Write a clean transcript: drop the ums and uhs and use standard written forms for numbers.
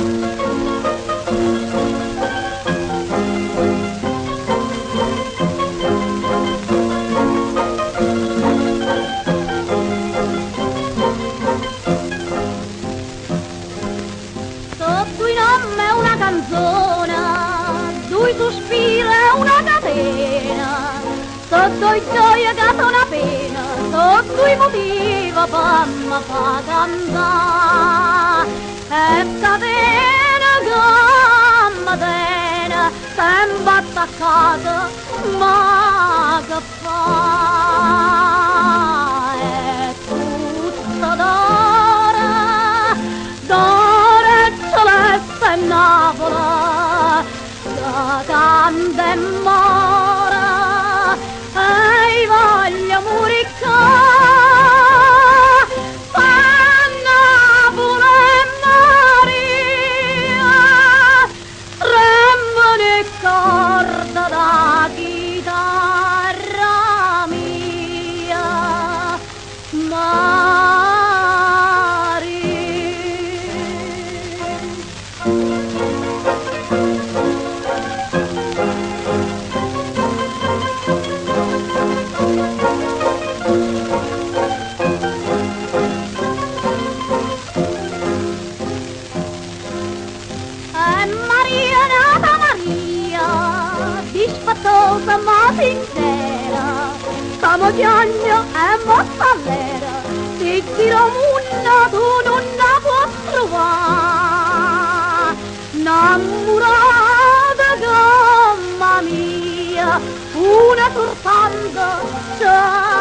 Sotto i nome è una canzone, due sospiri e una catena, sotto i gioia che sono una pena, sotto i motivi per me fa cantare. E catena che mi tiene sempre attaccata, ma che fa? È tutta d'oro, d'oro celeste e Napoli, che canta e mora, e voglio morire. Corda da chitarra mia, Mari. Maria nata Maria, dispettosa ma sincera, come piagno e mozzalera, si tira munna tu non la puoi trovare. Innamorata come mia, una soltanto c'è.